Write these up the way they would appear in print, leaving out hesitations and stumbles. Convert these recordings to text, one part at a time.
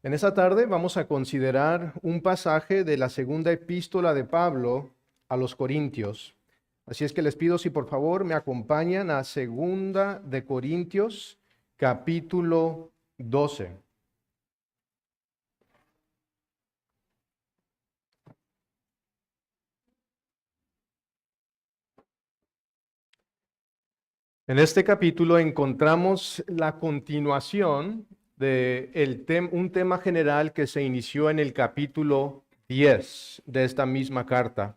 En esta tarde vamos a considerar un pasaje de la segunda epístola de Pablo a los Corintios. Así es que les pido si por favor me acompañan a segunda de Corintios, capítulo 12. En este capítulo encontramos la continuación de un tema general que se inició en el capítulo 10 de esta misma carta.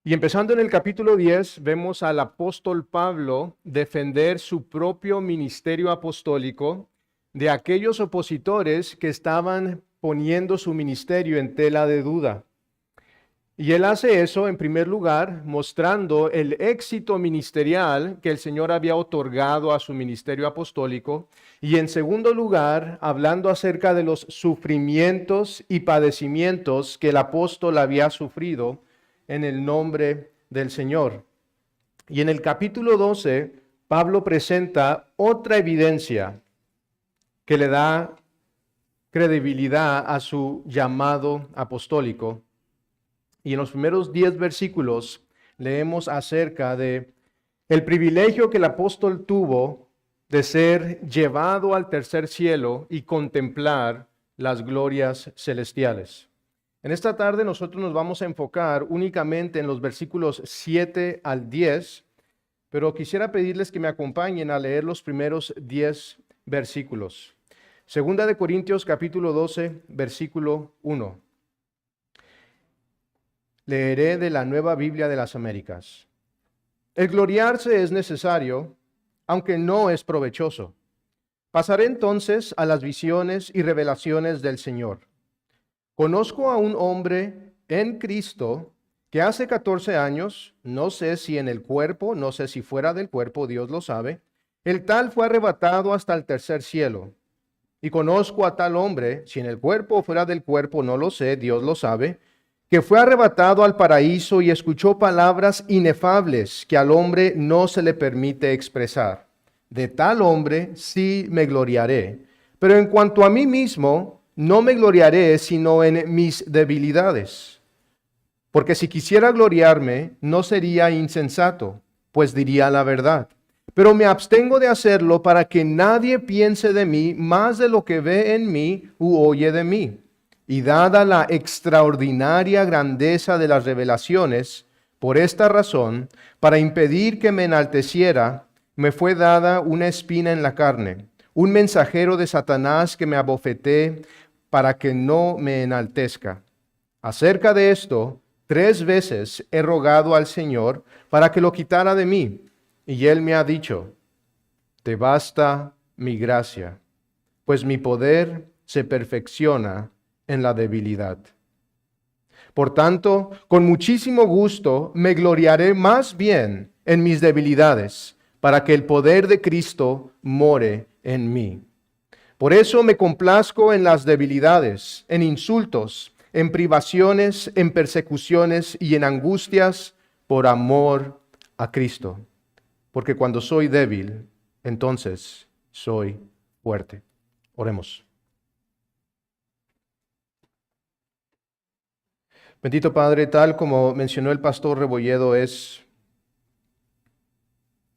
Y empezando en el capítulo 10, vemos al apóstol Pablo defender su propio ministerio apostólico de aquellos opositores que estaban poniendo su ministerio en tela de duda. Y él hace eso, en primer lugar, mostrando el éxito ministerial que el Señor había otorgado a su ministerio apostólico. Y en segundo lugar, hablando acerca de los sufrimientos y padecimientos que el apóstol había sufrido en el nombre del Señor. Y en el capítulo 12, Pablo presenta otra evidencia que le da credibilidad a su llamado apostólico. Y en los primeros 10 versículos leemos acerca de el privilegio que el apóstol tuvo de ser llevado al tercer cielo y contemplar las glorias celestiales. En esta tarde nosotros nos vamos a enfocar únicamente en los versículos 7 al 10, pero quisiera pedirles que me acompañen a leer los primeros 10 versículos. Segunda de Corintios capítulo 12, versículo 1. Leeré de la Nueva Biblia de las Américas. El gloriarse es necesario, aunque no es provechoso. Pasaré entonces a las visiones y revelaciones del Señor. Conozco a un hombre en Cristo que hace 14 años, no sé si en el cuerpo, no sé si fuera del cuerpo, Dios lo sabe, el tal fue arrebatado hasta el tercer cielo. Y conozco a tal hombre, si en el cuerpo o fuera del cuerpo, no lo sé, Dios lo sabe, que fue arrebatado al paraíso y escuchó palabras inefables que al hombre no se le permite expresar. De tal hombre sí me gloriaré. Pero en cuanto a mí mismo, no me gloriaré sino en mis debilidades. Porque si quisiera gloriarme, no sería insensato, pues diría la verdad. Pero me abstengo de hacerlo para que nadie piense de mí más de lo que ve en mí u oye de mí. Y dada la extraordinaria grandeza de las revelaciones, por esta razón, para impedir que me enalteciera, me fue dada una espina en la carne, un mensajero de Satanás que me abofetee para que no me enaltezca. Acerca de esto, 3 veces he rogado al Señor para que lo quitara de mí, y él me ha dicho, te basta mi gracia, pues mi poder se perfecciona en la debilidad. Por tanto, con muchísimo gusto me gloriaré más bien en mis debilidades, para que el poder de Cristo more en mí. Por eso me complazco en las debilidades, en insultos, en privaciones, en persecuciones y en angustias por amor a Cristo. Porque cuando soy débil, entonces soy fuerte. Oremos. Bendito Padre, tal como mencionó el pastor Rebolledo, es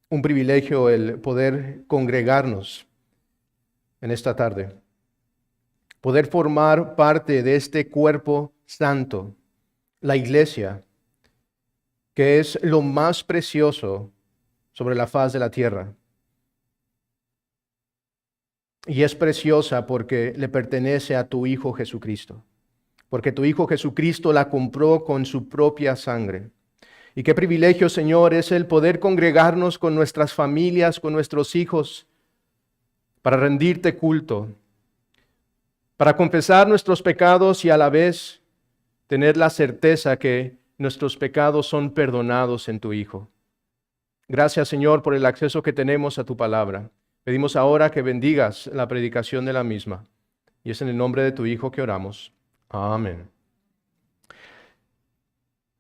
un privilegio el poder congregarnos en esta tarde, poder formar parte de este cuerpo santo, la iglesia, que es lo más precioso sobre la faz de la tierra. Y es preciosa porque le pertenece a tu Hijo Jesucristo, porque tu Hijo Jesucristo la compró con su propia sangre. Y qué privilegio, Señor, es el poder congregarnos con nuestras familias, con nuestros hijos, para rendirte culto, para confesar nuestros pecados y a la vez tener la certeza que nuestros pecados son perdonados en tu Hijo. Gracias, Señor, por el acceso que tenemos a tu palabra. Pedimos ahora que bendigas la predicación de la misma. Y es en el nombre de tu Hijo que oramos. Amén.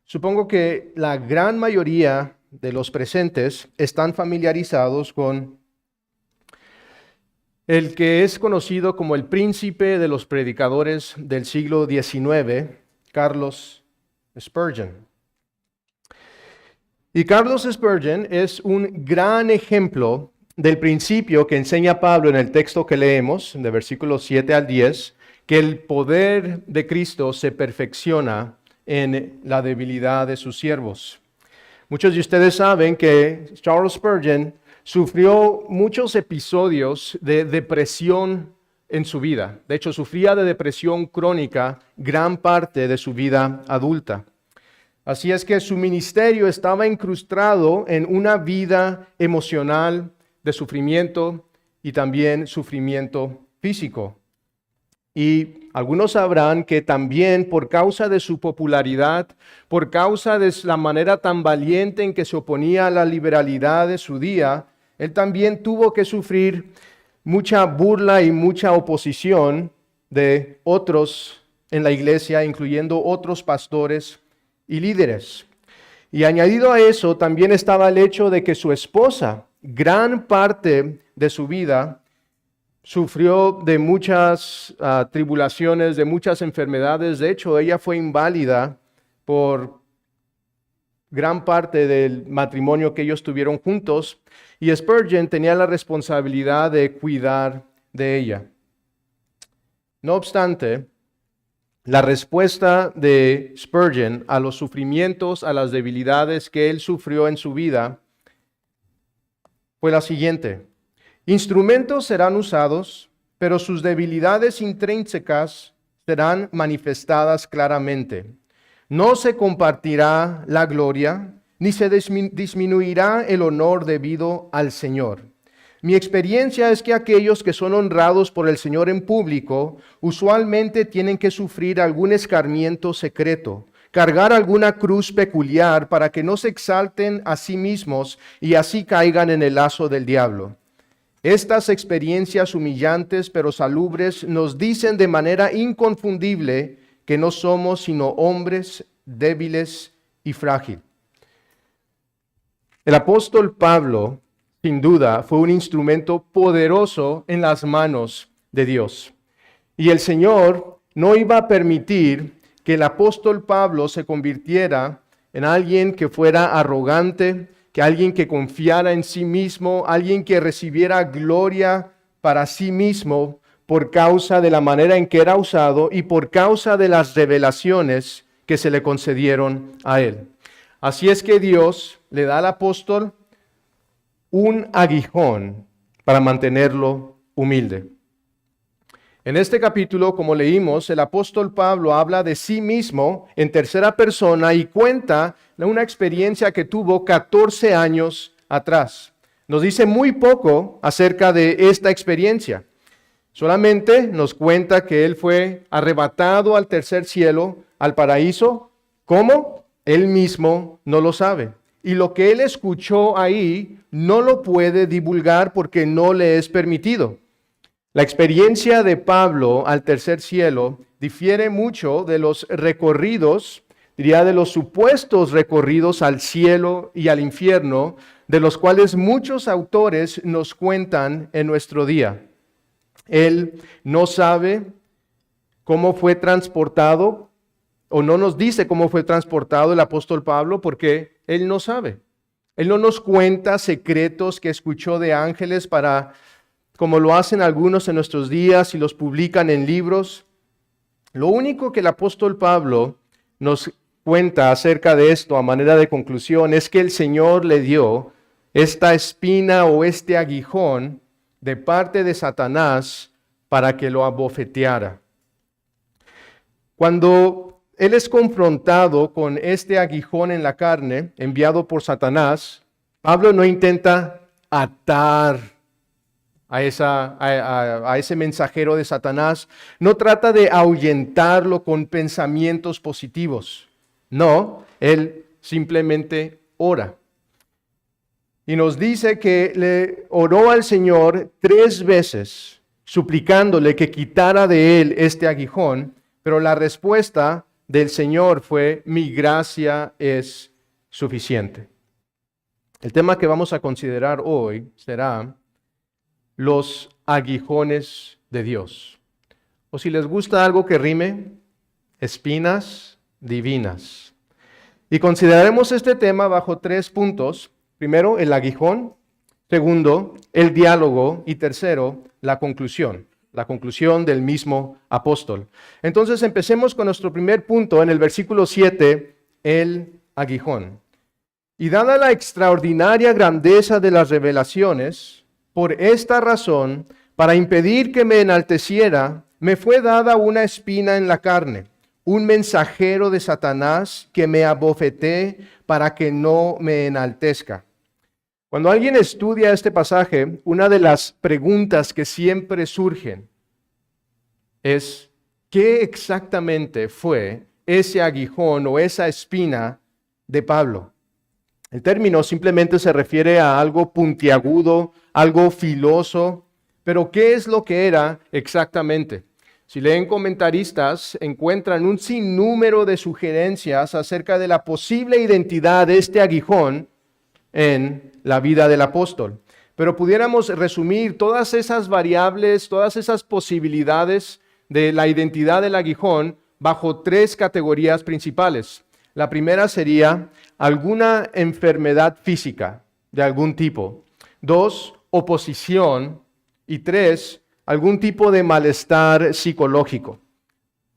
Supongo que la gran mayoría de los presentes están familiarizados con El que es conocido como el príncipe de los predicadores del siglo XIX, Carlos Spurgeon. Y Carlos Spurgeon es un gran ejemplo del principio que enseña Pablo en el texto que leemos, de versículos 7 al 10, que el poder de Cristo se perfecciona en la debilidad de sus siervos. Muchos de ustedes saben que Charles Spurgeon sufrió muchos episodios de depresión en su vida. De hecho, sufría de depresión crónica gran parte de su vida adulta. Así es que su ministerio estaba incrustado en una vida emocional de sufrimiento y también sufrimiento físico. Y algunos sabrán que también por causa de su popularidad, por causa de la manera tan valiente en que se oponía a la liberalidad de su día, él también tuvo que sufrir mucha burla y mucha oposición de otros en la iglesia, incluyendo otros pastores y líderes. Y añadido a eso, también estaba el hecho de que su esposa, gran parte de su vida, sufrió de muchas tribulaciones, de muchas enfermedades. De hecho, ella fue inválida por gran parte del matrimonio que ellos tuvieron juntos, y Spurgeon tenía la responsabilidad de cuidar de ella. No obstante, la respuesta de Spurgeon a los sufrimientos, a las debilidades que él sufrió en su vida, fue la siguiente: instrumentos serán usados, pero sus debilidades intrínsecas serán manifestadas claramente. No se compartirá la gloria, ni se disminuirá el honor debido al Señor. Mi experiencia es que aquellos que son honrados por el Señor en público, usualmente tienen que sufrir algún escarmiento secreto, cargar alguna cruz peculiar para que no se exalten a sí mismos y así caigan en el lazo del diablo. Estas experiencias humillantes pero salubres nos dicen de manera inconfundible que no somos sino hombres débiles y frágiles. El apóstol Pablo, sin duda, fue un instrumento poderoso en las manos de Dios. Y el Señor no iba a permitir que el apóstol Pablo se convirtiera en alguien que fuera arrogante, que alguien que confiara en sí mismo, alguien que recibiera gloria para sí mismo por causa de la manera en que era usado y por causa de las revelaciones que se le concedieron a él. Así es que Dios le da al apóstol un aguijón para mantenerlo humilde. En este capítulo, como leímos, el apóstol Pablo habla de sí mismo en tercera persona y cuenta una experiencia que tuvo 14 años atrás. Nos dice muy poco acerca de esta experiencia. Solamente nos cuenta que él fue arrebatado al tercer cielo, al paraíso. ¿Cómo? Él mismo no lo sabe. Y lo que él escuchó ahí no lo puede divulgar porque no le es permitido. La experiencia de Pablo al tercer cielo difiere mucho de los recorridos, diría de los supuestos recorridos al cielo y al infierno, de los cuales muchos autores nos cuentan en nuestro día. Él no sabe cómo fue transportado, o no nos dice cómo fue transportado el apóstol Pablo, porque él no sabe. Él no nos cuenta secretos que escuchó de ángeles como lo hacen algunos en nuestros días y los publican en libros. Lo único que el apóstol Pablo nos cuenta acerca de esto a manera de conclusión es que el Señor le dio esta espina o este aguijón de parte de Satanás para que lo abofeteara. Cuando él es confrontado con este aguijón en la carne enviado por Satanás, Pablo no intenta atar a ese mensajero de Satanás, no trata de ahuyentarlo con pensamientos positivos. No, él simplemente ora. Y nos dice que le oró al Señor 3 veces, suplicándole que quitara de él este aguijón, pero la respuesta del Señor fue: mi gracia es suficiente. El tema que vamos a considerar hoy será los aguijones de Dios. O si les gusta algo que rime, espinas divinas. Y consideraremos este tema bajo 3 puntos. Primero, el aguijón. Segundo, el diálogo. Y tercero, la conclusión del mismo apóstol. Entonces empecemos con nuestro primer punto en el versículo 7, el aguijón. Y dada la extraordinaria grandeza de las revelaciones, por esta razón, para impedir que me enalteciera, me fue dada una espina en la carne, un mensajero de Satanás que me abofeté para que no me enaltezca. Cuando alguien estudia este pasaje, una de las preguntas que siempre surgen es, ¿qué exactamente fue ese aguijón o esa espina de Pablo? El término simplemente se refiere a algo puntiagudo, algo filoso, pero ¿qué es lo que era exactamente? Si leen comentaristas, encuentran un sinnúmero de sugerencias acerca de la posible identidad de este aguijón en la vida del apóstol. Pero pudiéramos resumir todas esas variables, todas esas posibilidades de la identidad del aguijón bajo 3 categorías principales. La primera sería alguna enfermedad física de algún tipo. 2, oposición. Y 3, algún tipo de malestar psicológico,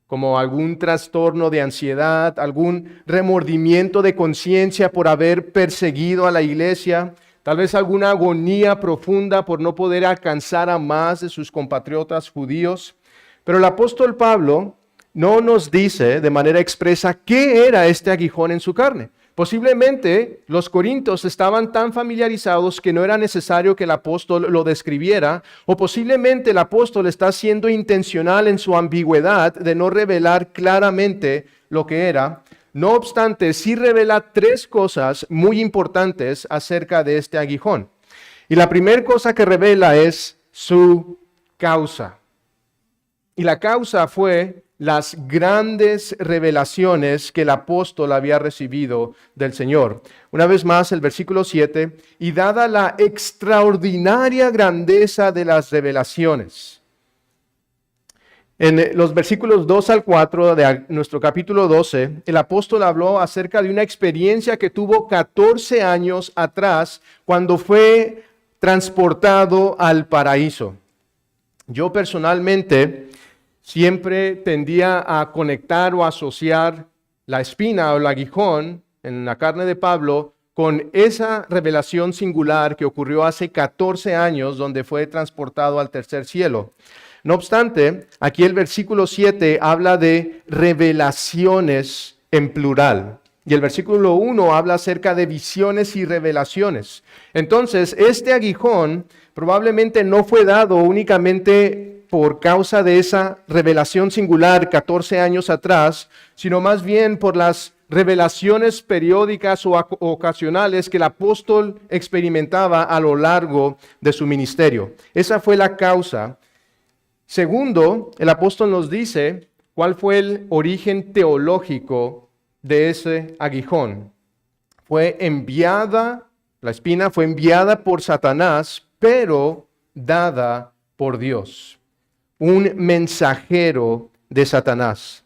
como algún trastorno de ansiedad, algún remordimiento de conciencia por haber perseguido a la iglesia, tal vez alguna agonía profunda por no poder alcanzar a más de sus compatriotas judíos. Pero el apóstol Pablo no nos dice de manera expresa qué era este aguijón en su carne. Posiblemente los corintios estaban tan familiarizados que no era necesario que el apóstol lo describiera, o posiblemente el apóstol está siendo intencional en su ambigüedad de no revelar claramente lo que era. No obstante, sí revela 3 cosas muy importantes acerca de este aguijón. Y la primera cosa que revela es su causa. Y la causa fue las grandes revelaciones que el apóstol había recibido del Señor. Una vez más, el versículo 7, y dada la extraordinaria grandeza de las revelaciones. En los versículos 2 al 4 de nuestro capítulo 12, el apóstol habló acerca de una experiencia que tuvo 14 años atrás cuando fue transportado al paraíso. Yo personalmente siempre tendía a conectar o asociar la espina o el aguijón en la carne de Pablo con esa revelación singular que ocurrió hace 14 años donde fue transportado al tercer cielo. No obstante, aquí el versículo 7 habla de revelaciones en plural. Y el versículo 1 habla acerca de visiones y revelaciones. Entonces, este aguijón probablemente no fue dado únicamente por causa de esa revelación singular 14 años atrás, sino más bien por las revelaciones periódicas o ocasionales que el apóstol experimentaba a lo largo de su ministerio. Esa fue la causa. Segundo, el apóstol nos dice cuál fue el origen teológico de ese aguijón. La espina fue enviada por Satanás, pero dada por Dios. Un mensajero de Satanás.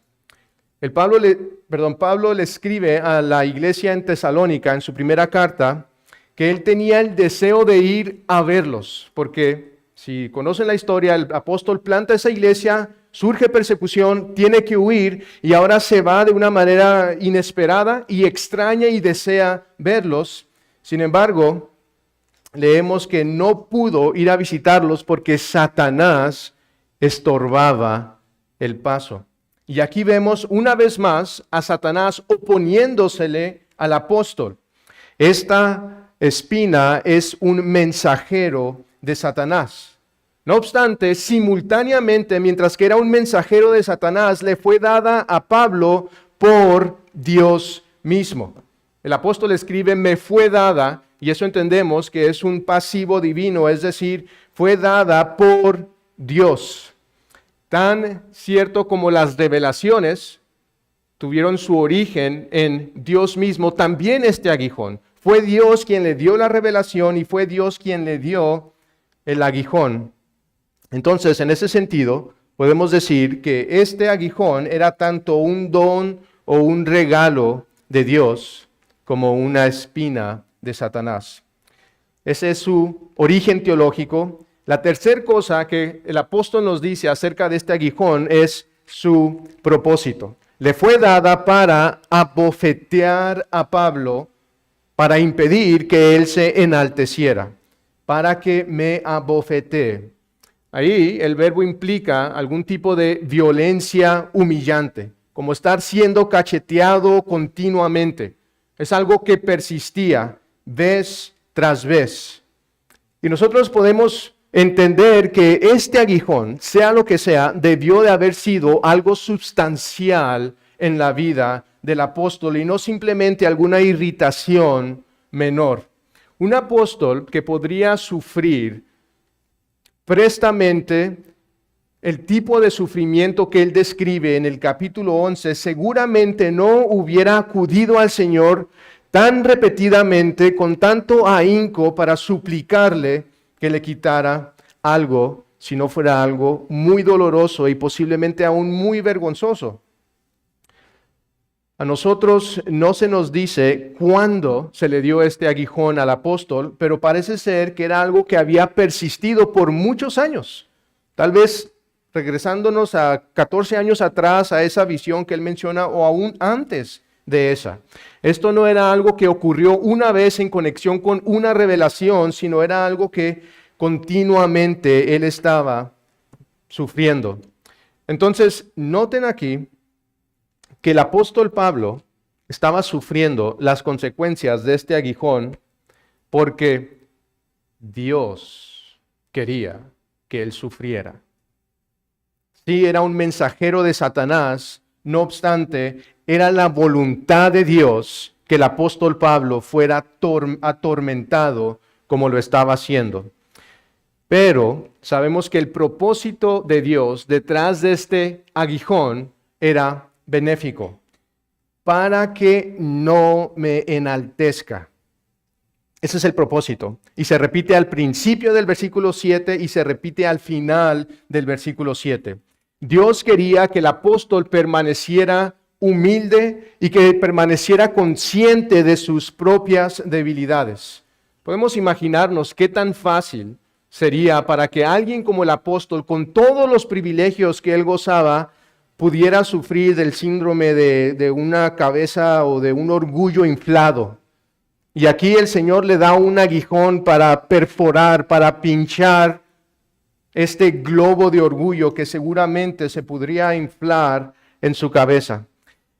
Pablo le escribe a la iglesia en Tesalónica en su primera carta que él tenía el deseo de ir a verlos, porque si conocen la historia, el apóstol planta esa iglesia, surge persecución, tiene que huir y ahora se va de una manera inesperada y extraña y desea verlos. Sin embargo, leemos que no pudo ir a visitarlos porque Satanás estorbaba el paso. Y aquí vemos una vez más a Satanás oponiéndosele al apóstol. Esta espina es un mensajero de Satanás. No obstante, simultáneamente, mientras que era un mensajero de Satanás, le fue dada a Pablo por Dios mismo. El apóstol escribe, me fue dada, y eso entendemos que es un pasivo divino, es decir, fue dada por Dios. Tan cierto como las revelaciones tuvieron su origen en Dios mismo, también este aguijón. Fue Dios quien le dio la revelación y fue Dios quien le dio el aguijón. Entonces, en ese sentido, podemos decir que este aguijón era tanto un don o un regalo de Dios como una espina de Satanás. Ese es su origen teológico. La tercera cosa que el apóstol nos dice acerca de este aguijón es su propósito. Le fue dada para abofetear a Pablo, para impedir que él se enalteciera, para que me abofetee. Ahí el verbo implica algún tipo de violencia humillante, como estar siendo cacheteado continuamente. Es algo que persistía vez tras vez. Y nosotros podemos entender que este aguijón, sea lo que sea, debió de haber sido algo sustancial en la vida del apóstol y no simplemente alguna irritación menor. Un apóstol que podría sufrir prestamente el tipo de sufrimiento que él describe en el capítulo 11, seguramente no hubiera acudido al Señor tan repetidamente, con tanto ahínco, para suplicarle que le quitara algo, si no fuera algo muy doloroso y posiblemente aún muy vergonzoso. A nosotros no se nos dice cuándo se le dio este aguijón al apóstol, pero parece ser que era algo que había persistido por muchos años. Tal vez regresándonos a 14 años atrás a esa visión que él menciona o aún antes de esa. Esto no era algo que ocurrió una vez en conexión con una revelación, sino era algo que continuamente él estaba sufriendo. Entonces, noten aquí que el apóstol Pablo estaba sufriendo las consecuencias de este aguijón porque Dios quería que él sufriera. Sí, era un mensajero de Satanás, no obstante, era la voluntad de Dios que el apóstol Pablo fuera atormentado como lo estaba haciendo. Pero sabemos que el propósito de Dios detrás de este aguijón era benéfico, para que no me enaltezca. Ese es el propósito. Y se repite al principio del versículo 7 y se repite al final del versículo 7. Dios quería que el apóstol permaneciera humilde y que permaneciera consciente de sus propias debilidades. Podemos imaginarnos qué tan fácil sería para que alguien como el apóstol, con todos los privilegios que él gozaba, pudiera sufrir del síndrome de una cabeza o de un orgullo inflado. Y aquí el Señor le da un aguijón para perforar, para pinchar este globo de orgullo que seguramente se podría inflar en su cabeza.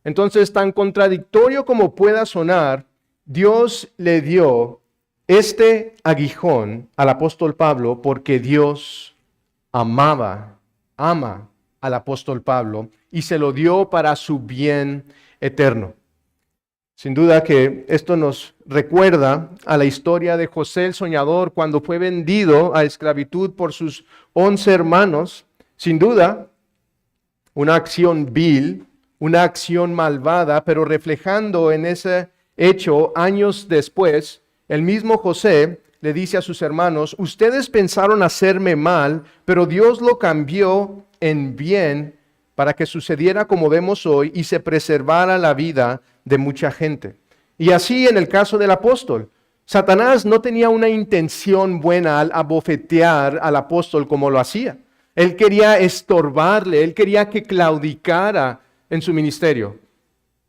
Entonces, tan contradictorio como pueda sonar, Dios le dio este aguijón al apóstol Pablo porque Dios ama al apóstol Pablo y se lo dio para su bien eterno. Sin duda que esto nos recuerda a la historia de José el soñador cuando fue vendido a esclavitud por sus 11 hermanos. Sin duda, una acción vil, una acción malvada, pero reflejando en ese hecho años después, el mismo José le dice a sus hermanos: ustedes pensaron hacerme mal, pero Dios lo cambió en bien para que sucediera como vemos hoy y se preservara la vida de mucha gente. Y así en el caso del apóstol, Satanás no tenía una intención buena al abofetear al apóstol como lo hacía. Él quería estorbarle, él quería que claudicara en su ministerio.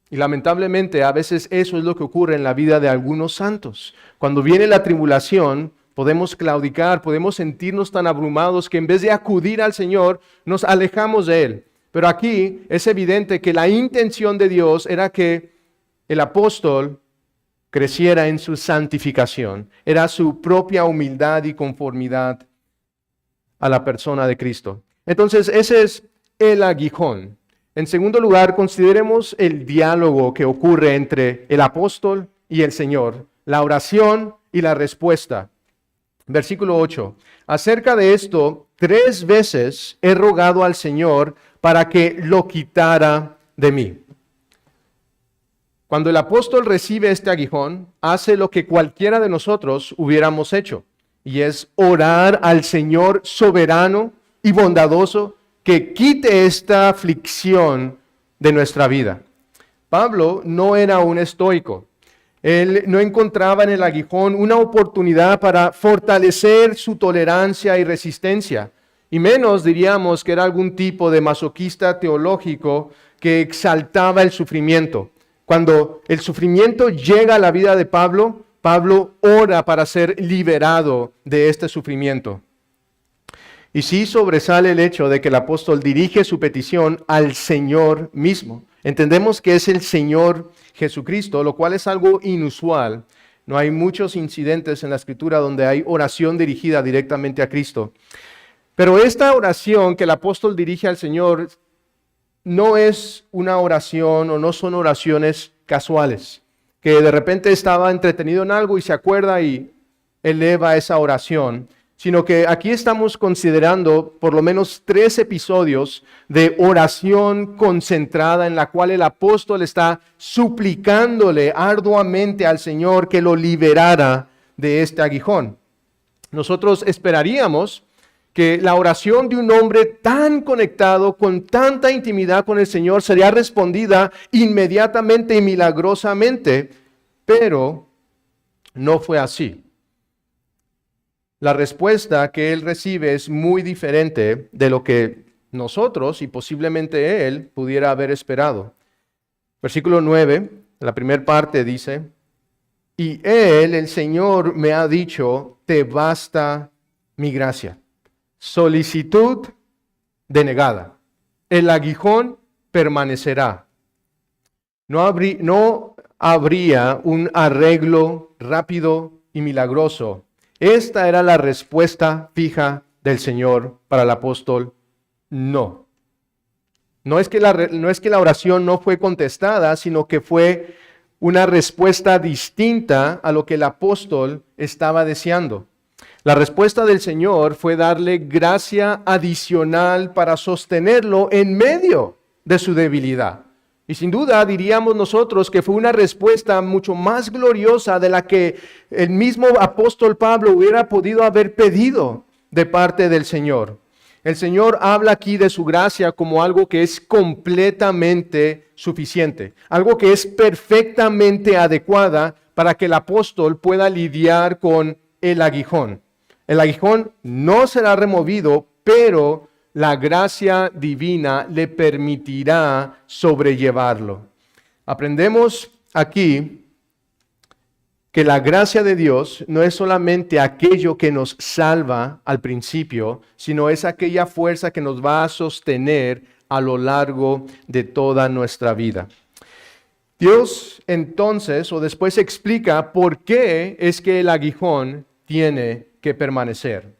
Y lamentablemente a veces eso es lo que ocurre en la vida de algunos santos. Cuando viene la tribulación, podemos claudicar, podemos sentirnos tan abrumados que en vez de acudir al Señor, nos alejamos de Él. Pero aquí es evidente que la intención de Dios era que el apóstol creciera en su santificación. Era su propia humildad y conformidad a la persona de Cristo. Entonces, ese es el aguijón. En segundo lugar, consideremos el diálogo que ocurre entre el apóstol y el Señor, la oración y la respuesta. Versículo 8. Acerca de esto, 3 veces he rogado al Señor para que lo quitara de mí. Cuando el apóstol recibe este aguijón, hace lo que cualquiera de nosotros hubiéramos hecho, y es orar al Señor soberano y bondadoso que quite esta aflicción de nuestra vida. Pablo no era un estoico. Él no encontraba en el aguijón una oportunidad para fortalecer su tolerancia y resistencia. Y menos diríamos que era algún tipo de masoquista teológico que exaltaba el sufrimiento. Cuando el sufrimiento llega a la vida de Pablo, Pablo ora para ser liberado de este sufrimiento. Y sí sobresale el hecho de que el apóstol dirige su petición al Señor mismo. Entendemos que es el Señor Jesucristo, lo cual es algo inusual. No hay muchos incidentes en la Escritura donde hay oración dirigida directamente a Cristo. Pero esta oración que el apóstol dirige al Señor no es una oración o no son oraciones casuales, que de repente estaba entretenido en algo y se acuerda y eleva esa oración, sino que aquí estamos considerando por lo menos 3 episodios de oración concentrada en la cual el apóstol está suplicándole arduamente al Señor que lo liberara de este aguijón. Nosotros esperaríamos que la oración de un hombre tan conectado, con tanta intimidad con el Señor, sería respondida inmediatamente y milagrosamente, pero no fue así. La respuesta que él recibe es muy diferente de lo que nosotros y posiblemente él pudiera haber esperado. Versículo 9, la primera parte dice, y él, el Señor, me ha dicho, te basta mi gracia. Solicitud denegada. El aguijón permanecerá. No habría un arreglo rápido y milagroso. Esta era la respuesta fija del Señor para el apóstol. No. No es que la oración no fue contestada, sino que fue una respuesta distinta a lo que el apóstol estaba deseando. La respuesta del Señor fue darle gracia adicional para sostenerlo en medio de su debilidad. Y sin duda diríamos nosotros que fue una respuesta mucho más gloriosa de la que el mismo apóstol Pablo hubiera podido haber pedido de parte del Señor. El Señor habla aquí de su gracia como algo que es completamente suficiente, algo que es perfectamente adecuada para que el apóstol pueda lidiar con el aguijón. El aguijón no será removido, pero la gracia divina le permitirá sobrellevarlo. Aprendemos aquí que la gracia de Dios no es solamente aquello que nos salva al principio, sino es aquella fuerza que nos va a sostener a lo largo de toda nuestra vida. Dios entonces o después explica por qué es que el aguijón tiene que permanecer.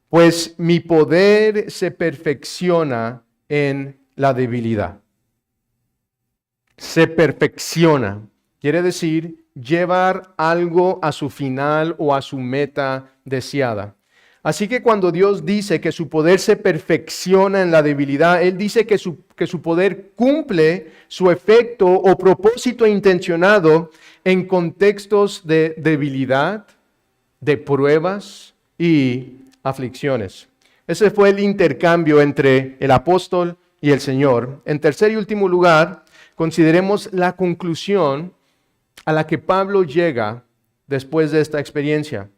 Pues mi poder se perfecciona en la debilidad. Se perfecciona. Quiere decir llevar algo a su final o a su meta deseada. Así que cuando Dios dice que su poder se perfecciona en la debilidad, Él dice que su poder cumple su efecto o propósito intencionado en contextos de debilidad, de pruebas y aflicciones. Ese fue el intercambio entre el apóstol y el Señor. En tercer y último lugar, consideremos la conclusión a la que Pablo llega después de esta experiencia.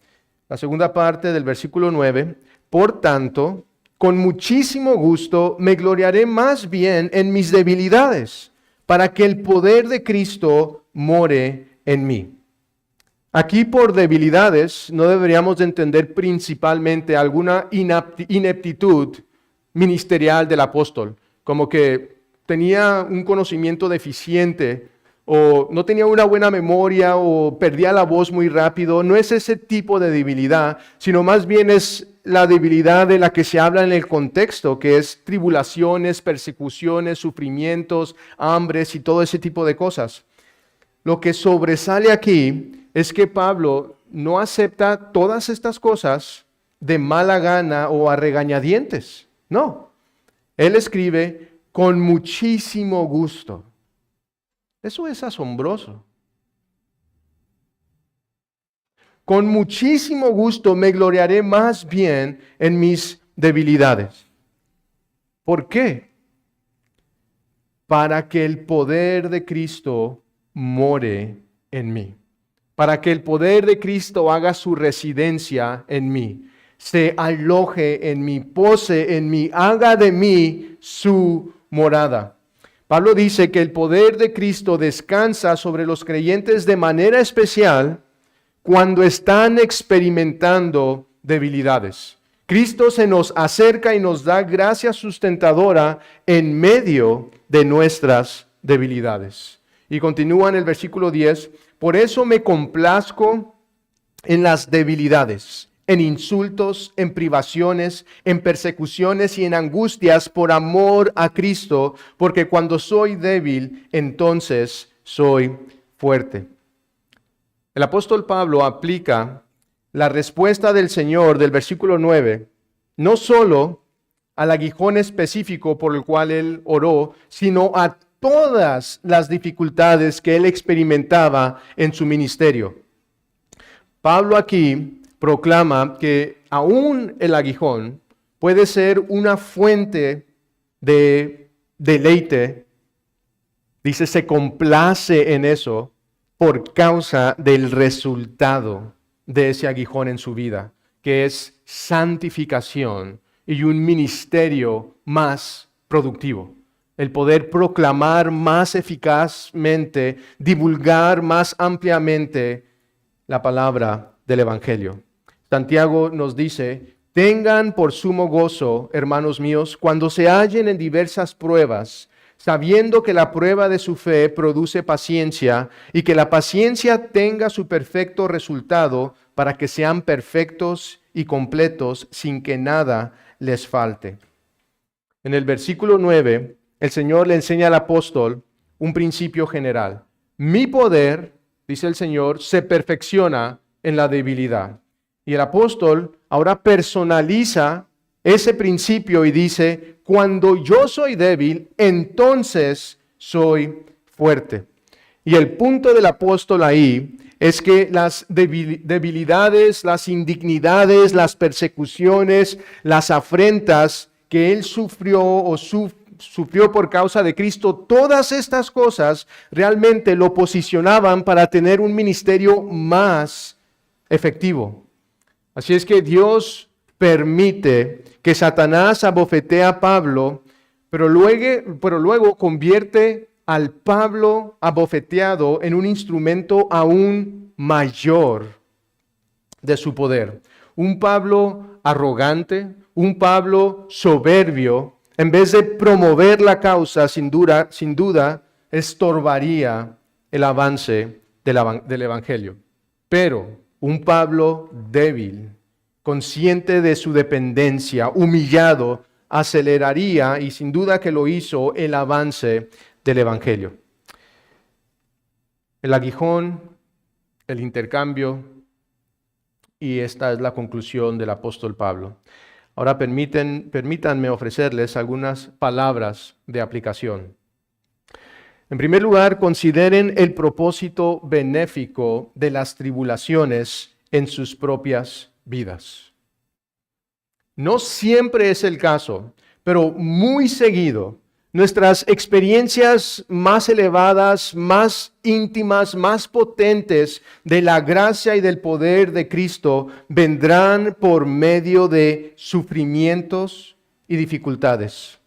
La segunda parte del versículo 9, por tanto, con muchísimo gusto me gloriaré más bien en mis debilidades, para que el poder de Cristo more en mí. Aquí por debilidades no deberíamos de entender principalmente alguna ineptitud ministerial del apóstol, como que tenía un conocimiento deficiente o no tenía una buena memoria o perdía la voz muy rápido. No es ese tipo de debilidad, sino más bien es la debilidad de la que se habla en el contexto, que es tribulaciones, persecuciones, sufrimientos, hambres y todo ese tipo de cosas. Lo que sobresale aquí es que Pablo no acepta todas estas cosas de mala gana o a regañadientes. No, él escribe con muchísimo gusto. Eso es asombroso. Con muchísimo gusto me gloriaré más bien en mis debilidades. ¿Por qué? Para que el poder de Cristo more en mí. Para que el poder de Cristo haga su residencia en mí, se aloje en mí, pose en mí, haga de mí su morada. Pablo dice que el poder de Cristo descansa sobre los creyentes de manera especial cuando están experimentando debilidades. Cristo se nos acerca y nos da gracia sustentadora en medio de nuestras debilidades. Y continúa en el versículo 10, por eso me complazco en las debilidades, en insultos, en privaciones, en persecuciones y en angustias por amor a Cristo, porque cuando soy débil, entonces soy fuerte. El apóstol Pablo aplica la respuesta del Señor del versículo 9, no solo al aguijón específico por el cual él oró, sino a todas las dificultades que él experimentaba en su ministerio. Pablo aquí proclama que aún el aguijón puede ser una fuente de deleite. Dice, se complace en eso por causa del resultado de ese aguijón en su vida, que es santificación y un ministerio más productivo. El poder proclamar más eficazmente, divulgar más ampliamente la palabra del Evangelio. Santiago nos dice, tengan por sumo gozo, hermanos míos, cuando se hallen en diversas pruebas, sabiendo que la prueba de su fe produce paciencia y que la paciencia tenga su perfecto resultado para que sean perfectos y completos sin que nada les falte. En el versículo 9, el Señor le enseña al apóstol un principio general. Mi poder, dice el Señor, se perfecciona en la debilidad. Y el apóstol ahora personaliza ese principio y dice, cuando yo soy débil, entonces soy fuerte. Y el punto del apóstol ahí es que las debilidades, las indignidades, las persecuciones, las afrentas que él sufrió o sufrió por causa de Cristo, todas estas cosas realmente lo posicionaban para tener un ministerio más efectivo. Así es que Dios permite que Satanás abofetee a Pablo, pero luego convierte al Pablo abofeteado en un instrumento aún mayor de su poder. Un Pablo arrogante, un Pablo soberbio, en vez de promover la causa, sin duda, estorbaría el avance del Evangelio. Pero un Pablo débil, consciente de su dependencia, humillado, aceleraría, y sin duda que lo hizo, el avance del Evangelio. El aguijón, el intercambio, y esta es la conclusión del apóstol Pablo. Ahora permítanme ofrecerles algunas palabras de aplicación. En primer lugar, consideren el propósito benéfico de las tribulaciones en sus propias vidas. No siempre es el caso, pero muy seguido, nuestras experiencias más elevadas, más íntimas, más potentes de la gracia y del poder de Cristo vendrán por medio de sufrimientos y dificultades.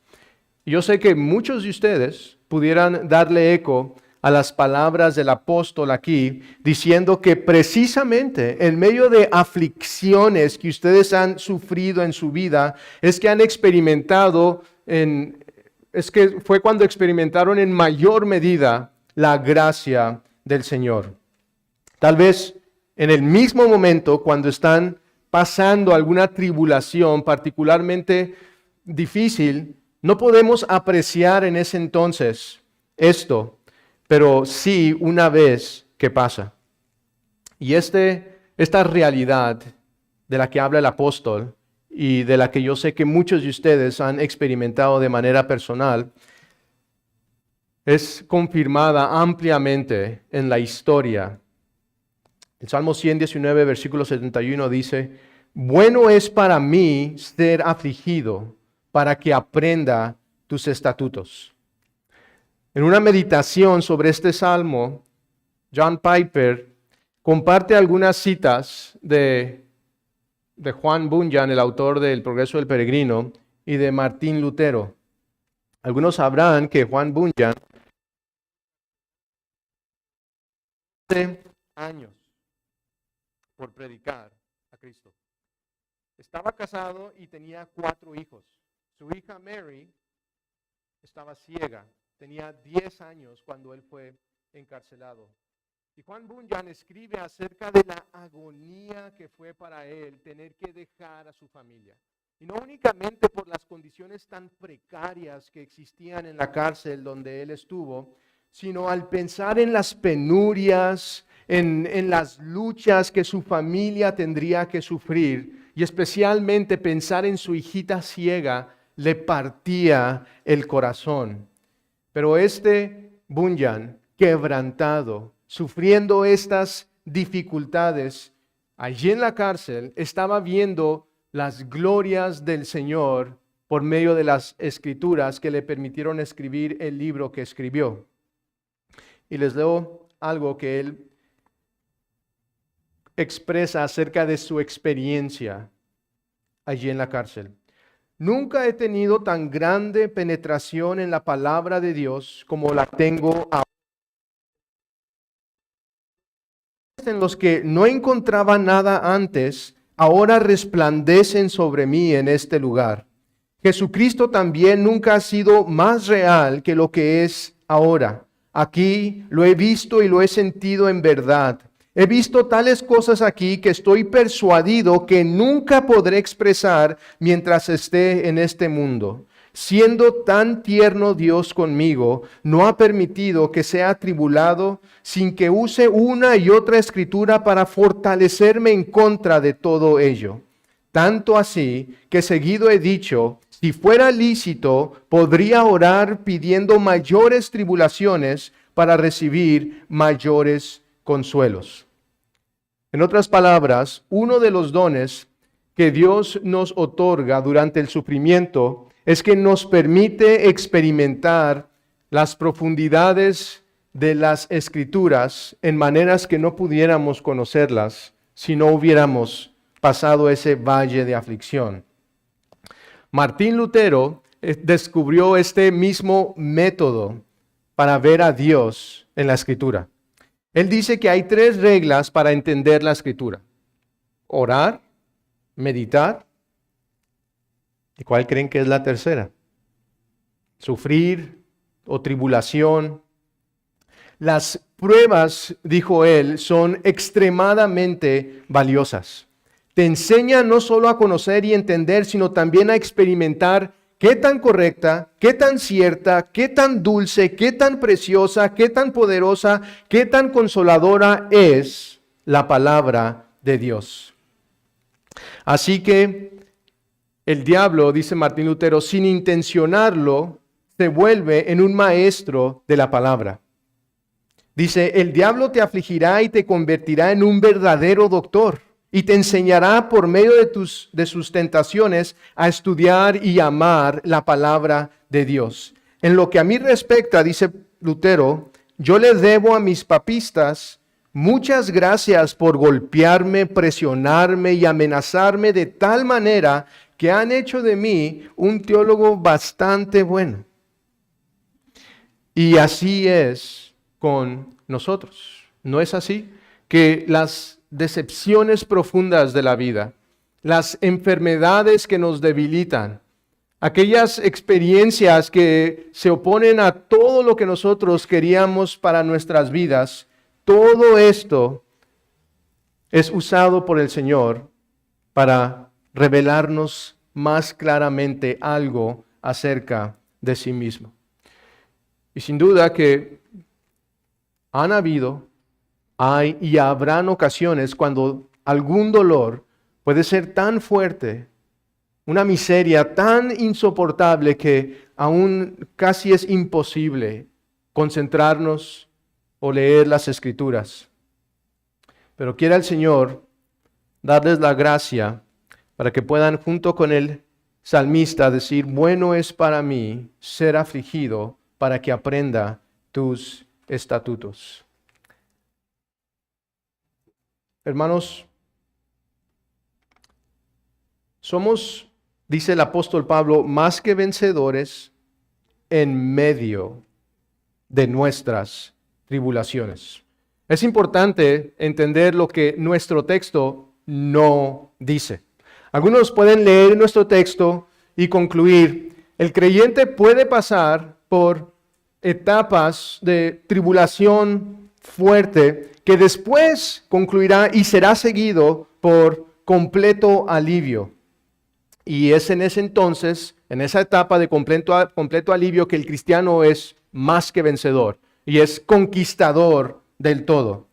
Yo sé que muchos de ustedes pudieran darle eco a las palabras del apóstol aquí, diciendo que precisamente en medio de aflicciones que ustedes han sufrido en su vida, es que han experimentado fue cuando experimentaron en mayor medida la gracia del Señor. Tal vez en el mismo momento cuando están pasando alguna tribulación particularmente difícil, no podemos apreciar en ese entonces esto, pero sí una vez que pasa. Y esta realidad de la que habla el apóstol y de la que yo sé que muchos de ustedes han experimentado de manera personal, es confirmada ampliamente en la historia. El Salmo 119, versículo 71 dice, Bueno es para mí ser afligido, para que aprenda tus estatutos. En una meditación sobre este salmo, John Piper comparte algunas citas de Juan Bunyan, el autor del Progreso del Peregrino, y de Martín Lutero. Algunos sabrán que Juan Bunyan, hace años por predicar a Cristo. Estaba casado y tenía 4 hijos. Su hija Mary estaba ciega, tenía 10 años cuando él fue encarcelado. Y Juan Bunyan escribe acerca de la agonía que fue para él tener que dejar a su familia. Y no únicamente por las condiciones tan precarias que existían en la cárcel donde él estuvo, sino al pensar en las penurias, en las luchas que su familia tendría que sufrir, y especialmente pensar en su hijita ciega, le partía el corazón. Pero Bunyan, quebrantado, sufriendo estas dificultades, allí en la cárcel, estaba viendo las glorias del Señor por medio de las escrituras que le permitieron escribir el libro que escribió. Y les leo algo que él expresa acerca de su experiencia allí en la cárcel. Nunca he tenido tan grande penetración en la palabra de Dios como la tengo ahora. En los que no encontraba nada antes, ahora resplandecen sobre mí en este lugar. Jesucristo también nunca ha sido más real que lo que es ahora. Aquí lo he visto y lo he sentido en verdad. He visto tales cosas aquí que estoy persuadido que nunca podré expresar mientras esté en este mundo. Siendo tan tierno Dios conmigo, no ha permitido que sea atribulado sin que use una y otra escritura para fortalecerme en contra de todo ello. Tanto así que seguido he dicho, si fuera lícito, podría orar pidiendo mayores tribulaciones para recibir mayores consuelos. En otras palabras, uno de los dones que Dios nos otorga durante el sufrimiento es que nos permite experimentar las profundidades de las Escrituras en maneras que no pudiéramos conocerlas si no hubiéramos pasado ese valle de aflicción. Martín Lutero descubrió este mismo método para ver a Dios en la Escritura. Él dice que hay 3 reglas para entender la Escritura: orar, meditar. ¿Y cuál creen que es la tercera? Sufrir o tribulación. Las pruebas, dijo él, son extremadamente valiosas. Te enseñan no solo a conocer y entender, sino también a experimentar qué tan correcta, qué tan cierta, qué tan dulce, qué tan preciosa, qué tan poderosa, qué tan consoladora es la palabra de Dios. Así que el diablo, dice Martín Lutero, sin intencionarlo, se vuelve en un maestro de la palabra. Dice, el diablo te afligirá y te convertirá en un verdadero doctor y te enseñará por medio de sus tentaciones a estudiar y amar la palabra de Dios. En lo que a mí respecta, dice Lutero, yo le debo a mis papistas muchas gracias por golpearme, presionarme y amenazarme de tal manera que han hecho de mí un teólogo bastante bueno. Y así es con nosotros. ¿No es así? Que las decepciones profundas de la vida, las enfermedades que nos debilitan, aquellas experiencias que se oponen a todo lo que nosotros queríamos para nuestras vidas, todo esto es usado por el Señor para revelarnos más claramente algo acerca de sí mismo. Y sin duda que han habido, hay y habrán ocasiones cuando algún dolor puede ser tan fuerte, una miseria tan insoportable que aún casi es imposible concentrarnos o leer las Escrituras. Pero quiera el Señor darles la gracia para que puedan junto con el salmista decir, bueno es para mí ser afligido para que aprenda tus estatutos. Hermanos, somos, dice el apóstol Pablo, más que vencedores en medio de nuestras tribulaciones. Es importante entender lo que nuestro texto no dice. Algunos pueden leer nuestro texto y concluir, el creyente puede pasar por etapas de tribulación fuerte que después concluirá y será seguido por completo alivio. Y es en ese entonces, en esa etapa de completo alivio, que el cristiano es más que vencedor y es conquistador del todo.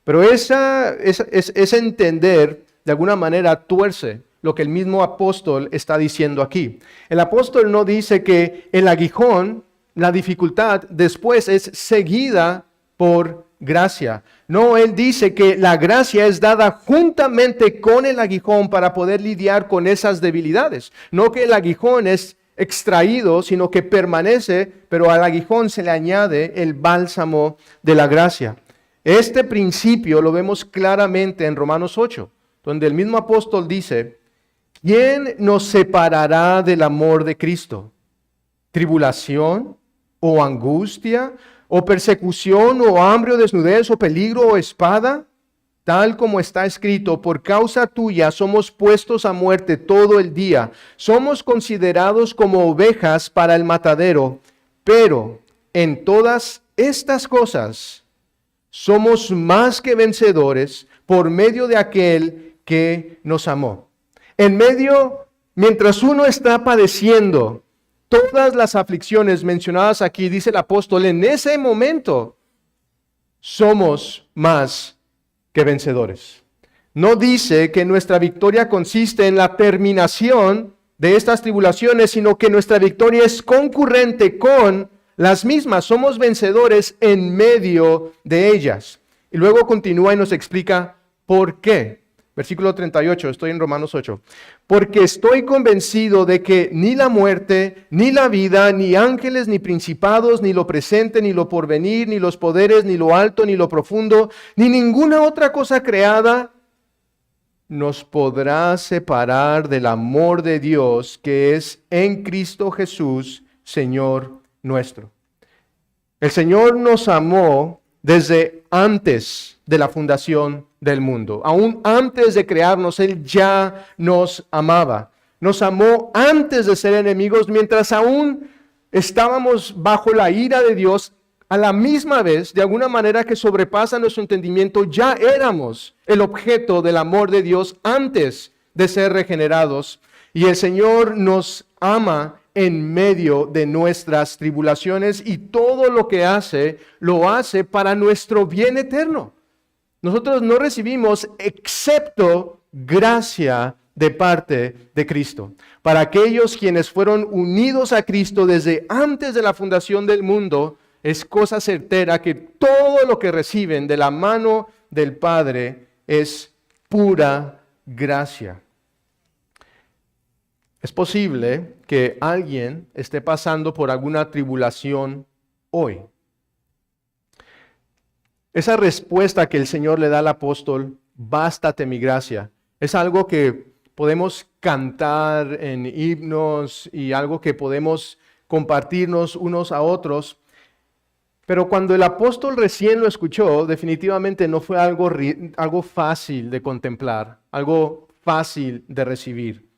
Pero ese entender, de alguna manera, tuerce lo que el mismo apóstol está diciendo aquí. El apóstol no dice que el aguijón, la dificultad, después es seguida por gracia. No, él dice que la gracia es dada juntamente con el aguijón para poder lidiar con esas debilidades. No que el aguijón es extraído, sino que permanece, pero al aguijón se le añade el bálsamo de la gracia. Este principio lo vemos claramente en Romanos 8, donde el mismo apóstol dice, ¿quién nos separará del amor de Cristo? ¿Tribulación o angustia o persecución o hambre o desnudez o peligro o espada? Tal como está escrito, por causa tuya somos puestos a muerte todo el día. Somos considerados como ovejas para el matadero, pero en todas estas cosas somos más que vencedores por medio de aquel que nos amó. Mientras uno está padeciendo todas las aflicciones mencionadas aquí, dice el apóstol, en ese momento somos más que vencedores. No dice que nuestra victoria consiste en la terminación de estas tribulaciones, sino que nuestra victoria es concurrente con las mismas. Somos vencedores en medio de ellas. Y luego continúa y nos explica por qué. Versículo 38, estoy en Romanos 8. Porque estoy convencido de que ni la muerte, ni la vida, ni ángeles, ni principados, ni lo presente, ni lo porvenir, ni los poderes, ni lo alto, ni lo profundo, ni ninguna otra cosa creada nos podrá separar del amor de Dios que es en Cristo Jesús, Señor nuestro. El Señor nos amó desde antes de la fundación del mundo. Aún antes de crearnos, Él ya nos amaba. Nos amó antes de ser enemigos, mientras aún estábamos bajo la ira de Dios. A la misma vez, de alguna manera que sobrepasa nuestro entendimiento, ya éramos el objeto del amor de Dios antes de ser regenerados. Y el Señor nos ama en medio de nuestras tribulaciones y todo lo que hace, lo hace para nuestro bien eterno. Nosotros no recibimos excepto gracia de parte de Cristo. Para aquellos quienes fueron unidos a Cristo desde antes de la fundación del mundo, es cosa certera que todo lo que reciben de la mano del Padre es pura gracia. Es posible que alguien esté pasando por alguna tribulación hoy. Esa respuesta que el Señor le da al apóstol, bástate mi gracia, es algo que podemos cantar en himnos y algo que podemos compartirnos unos a otros. Pero cuando el apóstol recién lo escuchó, definitivamente no fue algo fácil de contemplar, algo fácil de recibir.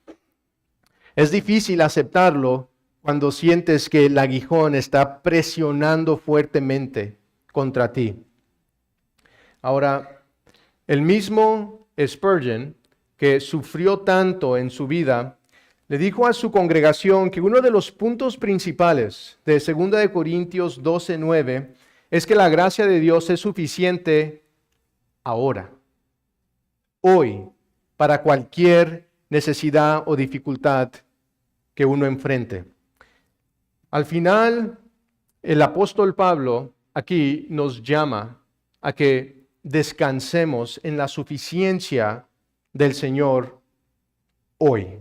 Es difícil aceptarlo cuando sientes que el aguijón está presionando fuertemente contra ti. Ahora, el mismo Spurgeon, que sufrió tanto en su vida, le dijo a su congregación que uno de los puntos principales de 2 Corintios 12:9 es que la gracia de Dios es suficiente ahora, hoy, para cualquier necesidad o dificultad que uno enfrente. Al final, el apóstol Pablo aquí nos llama a que descansemos en la suficiencia del Señor hoy.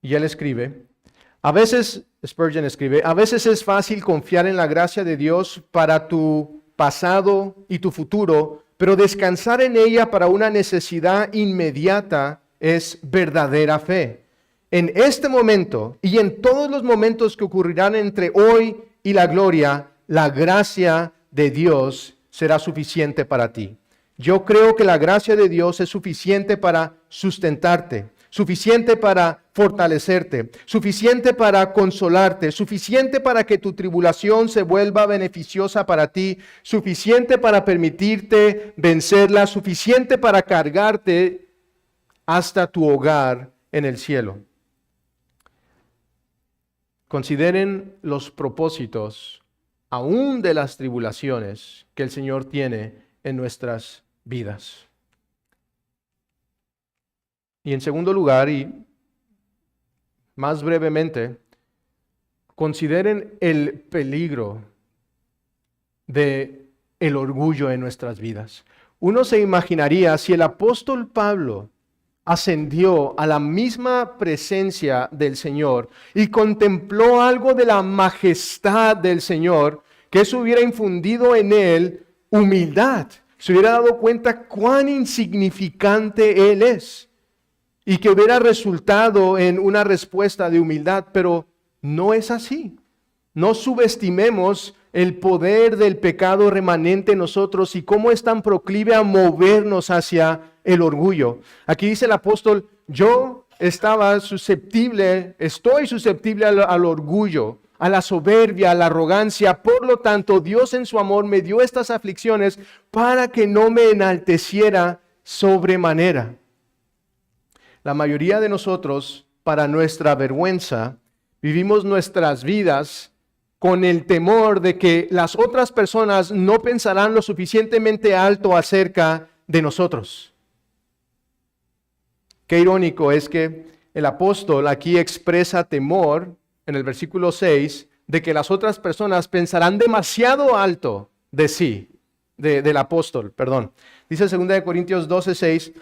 Y él escribe, Spurgeon escribe, a veces es fácil confiar en la gracia de Dios para tu pasado y tu futuro, pero descansar en ella para una necesidad inmediata es verdadera fe. En este momento y en todos los momentos que ocurrirán entre hoy y la gloria, la gracia de Dios será suficiente para ti. Yo creo que la gracia de Dios es suficiente para sustentarte, suficiente para fortalecerte, suficiente para consolarte, suficiente para que tu tribulación se vuelva beneficiosa para ti, suficiente para permitirte vencerla, suficiente para cargarte hasta tu hogar en el cielo. Consideren los propósitos, aún de las tribulaciones, que el Señor tiene en nuestras vidas. Y en segundo lugar, y más brevemente, consideren el peligro de el orgullo en nuestras vidas. Uno se imaginaría si el apóstol Pablo ascendió a la misma presencia del Señor y contempló algo de la majestad del Señor, que eso hubiera infundido en él humildad. Se hubiera dado cuenta cuán insignificante él es y que hubiera resultado en una respuesta de humildad, pero no es así. No subestimemos el poder del pecado remanente en nosotros y cómo es tan proclive a movernos hacia el orgullo. Aquí dice el apóstol, estoy susceptible al orgullo, a la soberbia, a la arrogancia. Por lo tanto, Dios en su amor me dio estas aflicciones para que no me enalteciera sobremanera. La mayoría de nosotros, para nuestra vergüenza, vivimos nuestras vidas con el temor de que las otras personas no pensarán lo suficientemente alto acerca de nosotros. Qué irónico es que el apóstol aquí expresa temor en el versículo 6 de que las otras personas pensarán demasiado alto de sí, del apóstol, perdón. Dice 2 Corintios 12:6,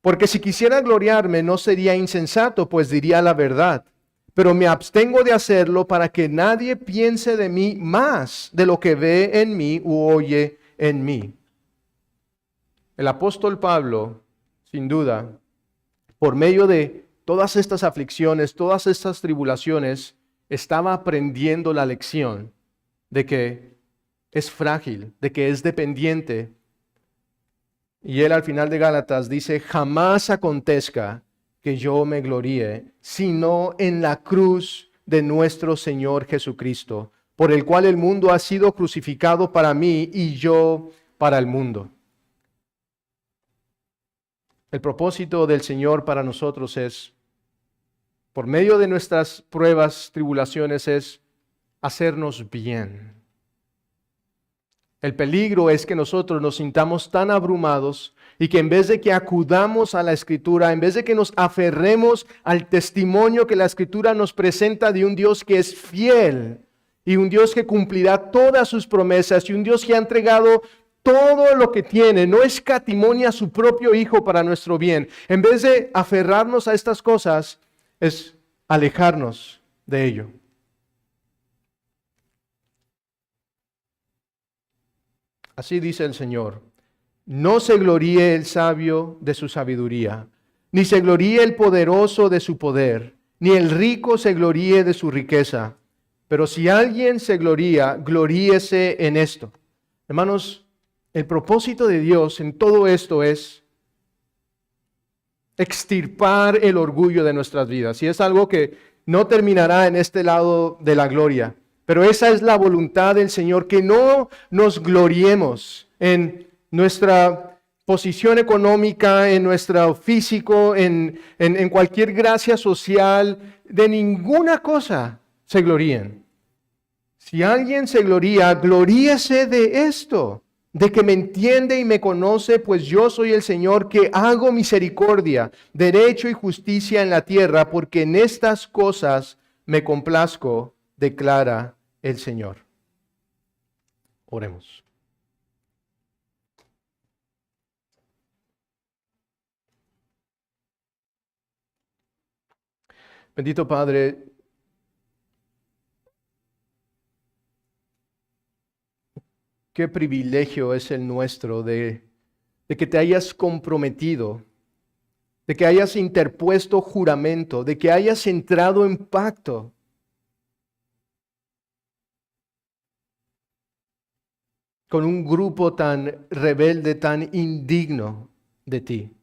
porque si quisiera gloriarme no sería insensato, pues diría la verdad. Pero me abstengo de hacerlo para que nadie piense de mí más de lo que ve en mí u oye en mí. El apóstol Pablo, sin duda, por medio de todas estas aflicciones, todas estas tribulaciones, estaba aprendiendo la lección de que es frágil, de que es dependiente. Y él al final de Gálatas dice, jamás acontezca que yo me gloríe, sino en la cruz de nuestro Señor Jesucristo, por el cual el mundo ha sido crucificado para mí y yo para el mundo. El propósito del Señor para nosotros es, por medio de nuestras pruebas, tribulaciones, es hacernos bien. El peligro es que nosotros nos sintamos tan abrumados y que en vez de que acudamos a la Escritura, en vez de que nos aferremos al testimonio que la Escritura nos presenta de un Dios que es fiel y un Dios que cumplirá todas sus promesas y un Dios que ha entregado todo lo que tiene, no escatimó a su propio Hijo para nuestro bien. En vez de aferrarnos a estas cosas, es alejarnos de ello. Así dice el Señor, no se gloríe el sabio de su sabiduría, ni se gloríe el poderoso de su poder, ni el rico se gloríe de su riqueza. Pero si alguien se gloría, gloríese en esto. Hermanos, el propósito de Dios en todo esto es extirpar el orgullo de nuestras vidas. Y es algo que no terminará en este lado de la gloria. Pero esa es la voluntad del Señor, que no nos gloriemos en nuestra posición económica, en nuestro físico, en cualquier gracia social, de ninguna cosa se gloríen. Si alguien se gloría, gloríese de esto, de que me entiende y me conoce, pues yo soy el Señor que hago misericordia, derecho y justicia en la tierra, porque en estas cosas me complazco, declara el Señor. Oremos. Bendito Padre, qué privilegio es el nuestro de que te hayas comprometido, de que hayas interpuesto juramento, de que hayas entrado en pacto con un grupo tan rebelde, tan indigno de ti.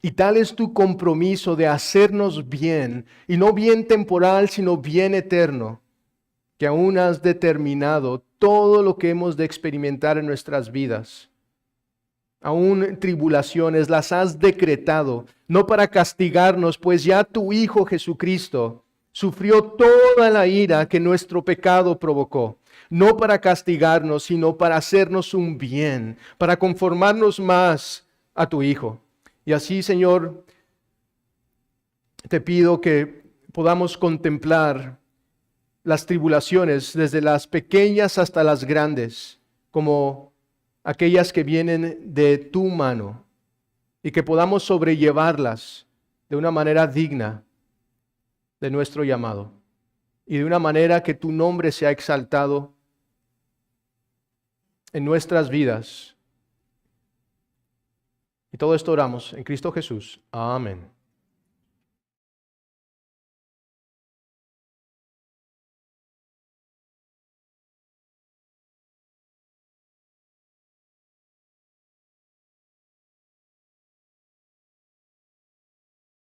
Y tal es tu compromiso de hacernos bien, y no bien temporal, sino bien eterno, que aún has determinado todo lo que hemos de experimentar en nuestras vidas. Aún tribulaciones las has decretado, no para castigarnos, pues ya tu Hijo Jesucristo sufrió toda la ira que nuestro pecado provocó, no para castigarnos, sino para hacernos un bien, para conformarnos más a tu Hijo. Y así, Señor, te pido que podamos contemplar las tribulaciones, desde las pequeñas hasta las grandes, como aquellas que vienen de tu mano, y que podamos sobrellevarlas de una manera digna de nuestro llamado, y de una manera que tu nombre sea exaltado en nuestras vidas. Y todo esto oramos en Cristo Jesús. Amén.